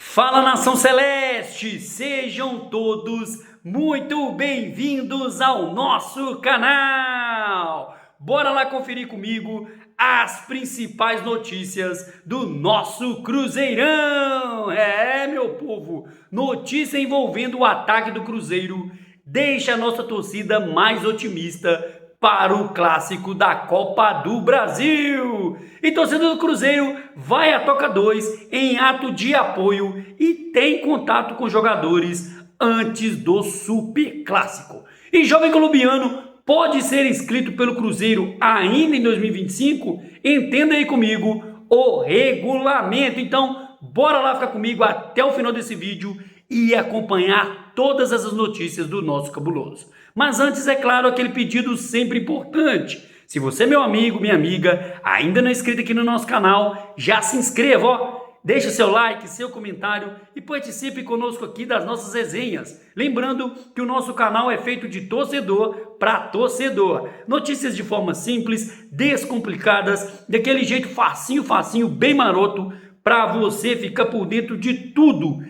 Fala, nação celeste! Sejam todos muito bem-vindos ao nosso canal! Bora lá conferir comigo as principais notícias do nosso Cruzeirão! Meu povo, notícia envolvendo o ataque do Cruzeiro deixa a nossa torcida mais otimista para o clássico da Copa do Brasil. E torcedor do Cruzeiro vai à Toca 2 em ato de apoio e tem contato com jogadores antes do Super Clássico. E jovem colombiano pode ser inscrito pelo Cruzeiro ainda em 2025? Entenda aí comigo o regulamento. Então, bora lá ficar comigo até o final desse vídeo e acompanhar todas essas notícias do nosso cabuloso. Mas antes, é claro, aquele pedido sempre importante. Se você, meu amigo, minha amiga, ainda não é inscrito aqui no nosso canal, já se inscreva, ó. Deixa seu like, seu comentário e participe conosco aqui das nossas resenhas. Lembrando que o nosso canal é feito de torcedor para torcedor. Notícias de forma simples, descomplicadas, daquele jeito facinho, bem maroto, para você ficar por dentro de tudo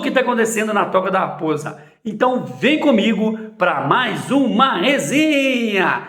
que está acontecendo na Toca da Raposa. Então vem comigo para mais uma resenha.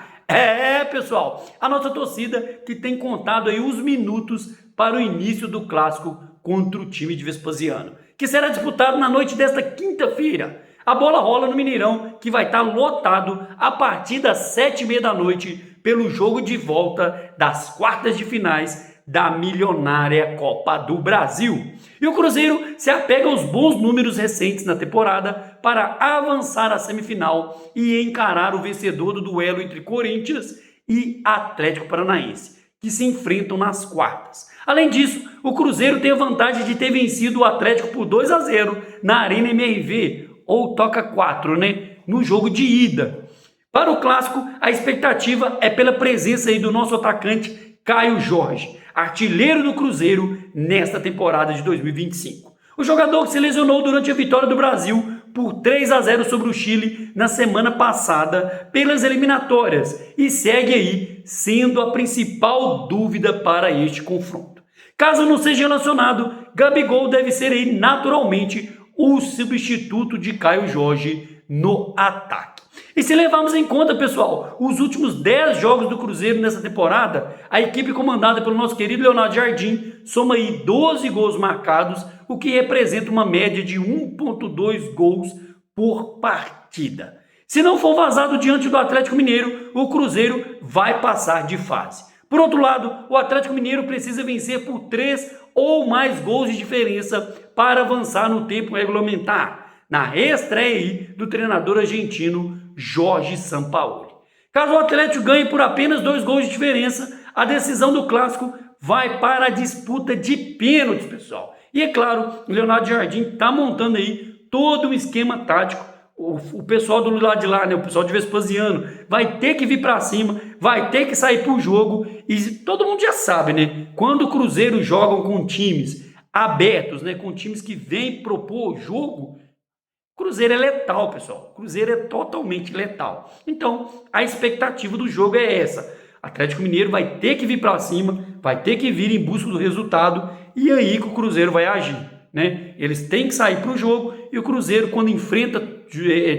Pessoal, a nossa torcida que tem contado aí os minutos para o início do clássico contra o time de Vespasiano, que será disputado na noite desta quinta-feira. A bola rola no Mineirão, que vai estar lotado a partir das 7h30 da noite pelo jogo de volta das quartas de finais da milionária Copa do Brasil. E o Cruzeiro se apega aos bons números recentes na temporada para avançar à semifinal e encarar o vencedor do duelo entre Corinthians e Atlético Paranaense, que se enfrentam nas quartas. Além disso, o Cruzeiro tem a vantagem de ter vencido o Atlético por 2-0 na Arena MRV, ou Toca 4, no jogo de ida. Para o clássico, a expectativa é pela presença aí do nosso atacante Caio Jorge, artilheiro do Cruzeiro nesta temporada de 2025. O jogador que se lesionou durante a vitória do Brasil por 3-0 sobre o Chile na semana passada pelas eliminatórias e segue aí sendo a principal dúvida para este confronto. Caso não seja relacionado, Gabigol deve ser aí naturalmente o substituto de Caio Jorge no ataque. E se levarmos em conta, pessoal, os últimos 10 jogos do Cruzeiro nessa temporada, a equipe comandada pelo nosso querido Leonardo Jardim soma aí 12 gols marcados, o que representa uma média de 1,2 gols por partida. Se não for vazado diante do Atlético Mineiro, o Cruzeiro vai passar de fase. Por outro lado, o Atlético Mineiro precisa vencer por 3 ou mais gols de diferença para avançar no tempo regulamentar, na reestreia aí do treinador argentino Jorge Sampaoli. Caso o Atlético ganhe por apenas 2 gols de diferença, a decisão do clássico vai para a disputa de pênaltis, pessoal. E é claro, o Leonardo Jardim está montando aí todo um esquema tático. O pessoal do lado de lá, o pessoal de Vespasiano, vai ter que vir para cima, vai ter que sair para o jogo. E todo mundo já sabe, quando o Cruzeiro jogam com times abertos, com times que vêm propor o jogo, Cruzeiro é letal, pessoal. Cruzeiro é totalmente letal. Então, a expectativa do jogo é essa. Atlético Mineiro vai ter que vir para cima, vai ter que vir em busca do resultado e aí que o Cruzeiro vai agir, Eles têm que sair para o jogo e o Cruzeiro, quando enfrenta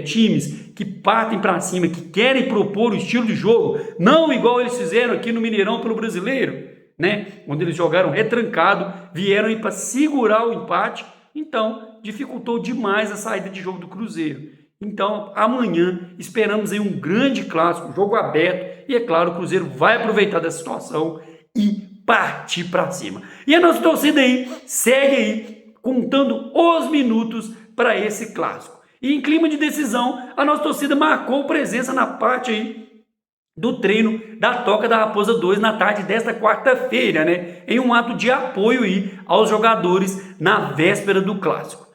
times que partem para cima, que querem propor o estilo de jogo, não igual eles fizeram aqui no Mineirão pelo Brasileiro, Onde eles jogaram retrancado, vieram aí para segurar o empate. Então, dificultou demais a saída de jogo do Cruzeiro. Então, amanhã, esperamos aí um grande clássico, jogo aberto, e é claro, o Cruzeiro vai aproveitar dessa situação e partir para cima. E a nossa torcida aí segue aí, contando os minutos para esse clássico. E em clima de decisão, a nossa torcida marcou presença na parte aí do treino da Toca da Raposa 2 na tarde desta quarta-feira, em um ato de apoio aí aos jogadores na véspera do clássico,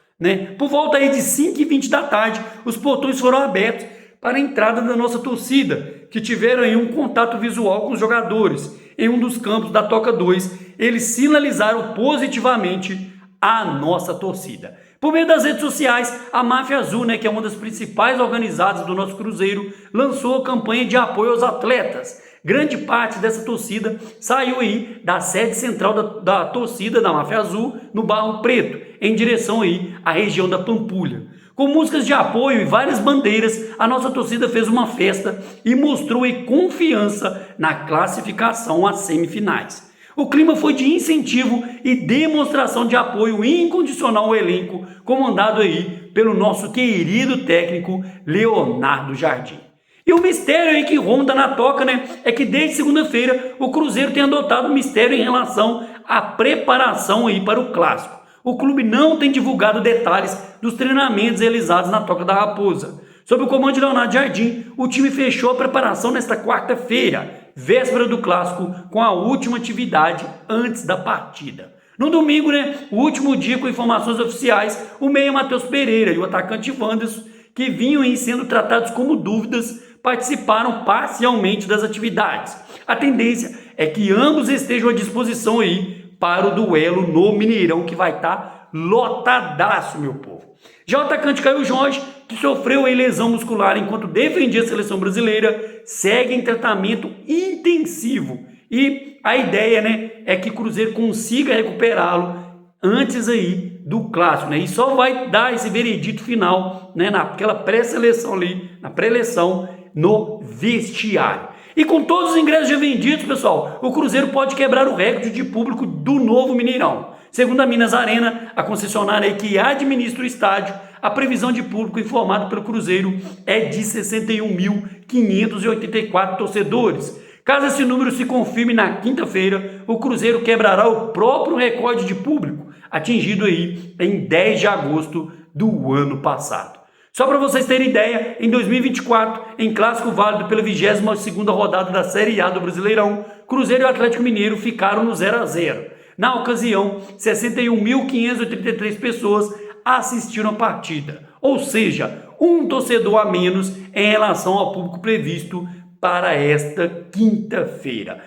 Por volta aí de 5h20 da tarde, os portões foram abertos para a entrada da nossa torcida, que tiveram aí um contato visual com os jogadores. Em um dos campos da Toca 2, eles sinalizaram positivamente a nossa torcida. Por meio das redes sociais, a Máfia Azul, que é uma das principais organizadas do nosso Cruzeiro, lançou a campanha de apoio aos atletas. Grande parte dessa torcida saiu aí da sede central da torcida da Máfia Azul, no Barro Preto, em direção aí à região da Pampulha. Com músicas de apoio e várias bandeiras, a nossa torcida fez uma festa e mostrou aí confiança na classificação às semifinais. O clima foi de incentivo e demonstração de apoio incondicional ao elenco, comandado aí pelo nosso querido técnico Leonardo Jardim. E o mistério aí que ronda na toca, né, é que desde segunda-feira o Cruzeiro tem adotado um mistério em relação à preparação aí para o clássico. O clube não tem divulgado detalhes dos treinamentos realizados na Toca da Raposa. Sob o comando de Leonardo Jardim, o time fechou a preparação nesta quarta-feira, véspera do clássico, com a última atividade antes da partida. No domingo, né, o último dia com informações oficiais, o meia Matheus Pereira e o atacante Wanderson, que vinham aí sendo tratados como dúvidas, participaram parcialmente das atividades. A tendência é que ambos estejam à disposição aí para o duelo no Mineirão, que vai estar lotadaço, meu povo. Já o atacante Caio Jorge, que sofreu a lesão muscular enquanto defendia a seleção brasileira, segue em tratamento intensivo. E a ideia, né, é que o Cruzeiro consiga recuperá-lo antes aí do clássico, né? E só vai dar esse veredito final, né, naquela pré-seleção ali, na pré-eleição, no vestiário. E com todos os ingressos já vendidos, pessoal, o Cruzeiro pode quebrar o recorde de público do novo Mineirão. Segundo a Minas Arena, a concessionária que administra o estádio, a previsão de público informado pelo Cruzeiro é de 61.584 torcedores. Caso esse número se confirme na quinta-feira, o Cruzeiro quebrará o próprio recorde de público, atingido aí em 10 de agosto do ano passado. Só para vocês terem ideia, em 2024, em clássico válido pela 22ª rodada da Série A do Brasileirão, Cruzeiro e Atlético Mineiro ficaram no 0-0. Na ocasião, 61.533 pessoas assistiram a partida, ou seja, um torcedor a menos em relação ao público previsto para esta quinta-feira.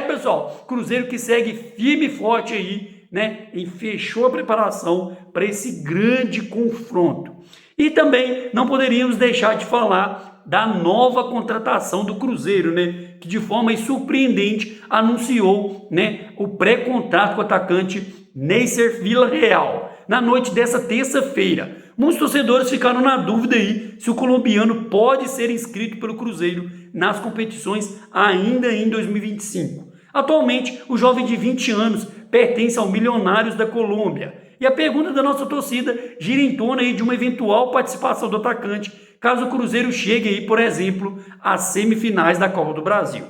Pessoal, Cruzeiro que segue firme e forte aí, né, e fechou a preparação para esse grande confronto. E também não poderíamos deixar de falar da nova contratação do Cruzeiro, né, que de forma surpreendente anunciou, né, o pré-contrato com o atacante Neisser Villarreal na noite dessa terça-feira. Muitos torcedores ficaram na dúvida aí se o colombiano pode ser inscrito pelo Cruzeiro nas competições ainda em 2025. Atualmente, o jovem de 20 anos pertence ao Milionários da Colômbia. E a pergunta da nossa torcida gira em torno aí de uma eventual participação do atacante, caso o Cruzeiro chegue aí, por exemplo, às semifinais da Copa do Brasil.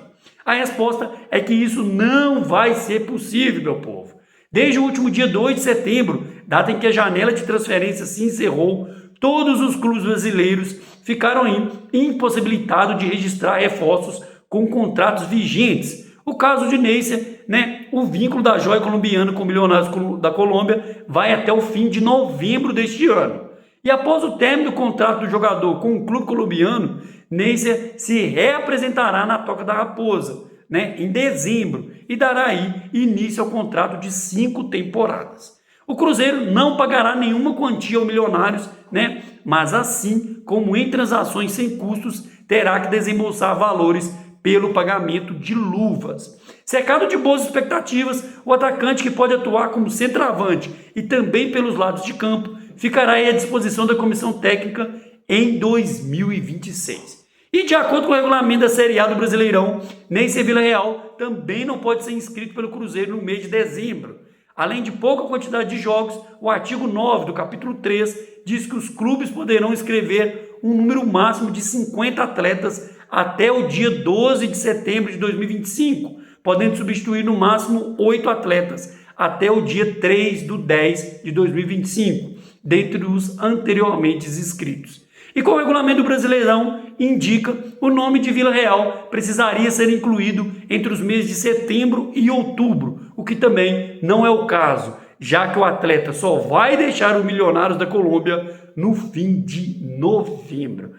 A resposta é que isso não vai ser possível, meu povo. Desde o último dia 2 de setembro, data em que a janela de transferência se encerrou, todos os clubes brasileiros ficaram aí impossibilitados de registrar reforços com contratos vigentes. O caso de Neisser, né, o vínculo da joia colombiana com o Milionários da Colômbia vai até o fim de novembro deste ano. E após o término do contrato do jogador com o clube colombiano, Neisser se reapresentará na Toca da Raposa, né, em dezembro, e dará aí início ao contrato de 5 temporadas. O Cruzeiro não pagará nenhuma quantia ao Milionários, né, mas assim como em transações sem custos, terá que desembolsar valores pelo pagamento de luvas. Cercado de boas expectativas, o atacante que pode atuar como centroavante e também pelos lados de campo, ficará aí à disposição da comissão técnica em 2026. E de acordo com o regulamento da Série A do Brasileirão, Neisser Villarreal também não pode ser inscrito pelo Cruzeiro no mês de dezembro. Além de pouca quantidade de jogos, o artigo 9 do capítulo 3 diz que os clubes poderão inscrever um número máximo de 50 atletas até o dia 12 de setembro de 2025, podendo substituir no máximo 8 atletas até o dia 3/10 de 2025, dentre os anteriormente inscritos. E com o regulamento do Brasileirão indica, o nome de Villarreal precisaria ser incluído entre os meses de setembro e outubro, o que também não é o caso, já que o atleta só vai deixar o Milionários da Colômbia no fim de novembro.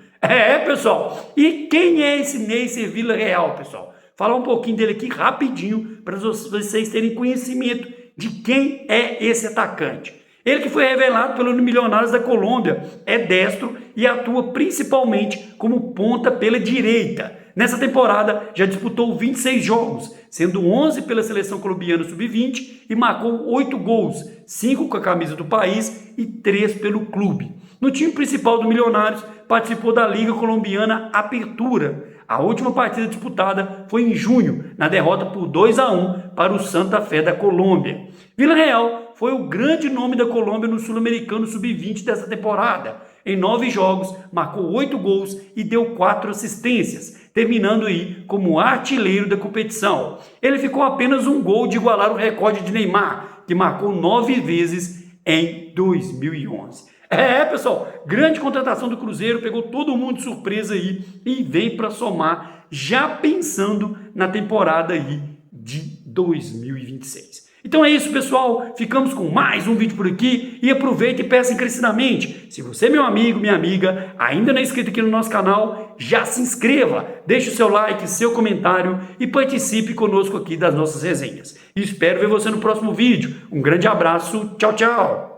Pessoal, e quem é esse Neisser Villarreal, pessoal? Falar um pouquinho dele aqui rapidinho, para vocês terem conhecimento de quem é esse atacante. Ele que foi revelado pelo Milionários da Colômbia, é destro e atua principalmente como ponta pela direita. Nessa temporada, já disputou 26 jogos, sendo 11 pela seleção colombiana sub-20 e marcou 8 gols, 5 com a camisa do país e 3 pelo clube. No time principal do Milionários, participou da Liga Colombiana Apertura. A última partida disputada foi em junho, na derrota por 2-1 para o Santa Fé da Colômbia. Villarreal foi o grande nome da Colômbia no Sul-Americano Sub-20 dessa temporada. Em 9 jogos, marcou 8 gols e deu 4 assistências, terminando aí como artilheiro da competição. Ele ficou apenas um gol de igualar o recorde de Neymar, que marcou 9 vezes em 2011. Pessoal, grande contratação do Cruzeiro, pegou todo mundo de surpresa aí e vem para somar, já pensando na temporada aí de 2026. Então é isso, pessoal, ficamos com mais um vídeo por aqui e aproveita e peça encarecidamente. Se você, meu amigo, minha amiga, ainda não é inscrito aqui no nosso canal, já se inscreva, deixe o seu like, seu comentário e participe conosco aqui das nossas resenhas. Espero ver você no próximo vídeo. Um grande abraço, tchau, tchau!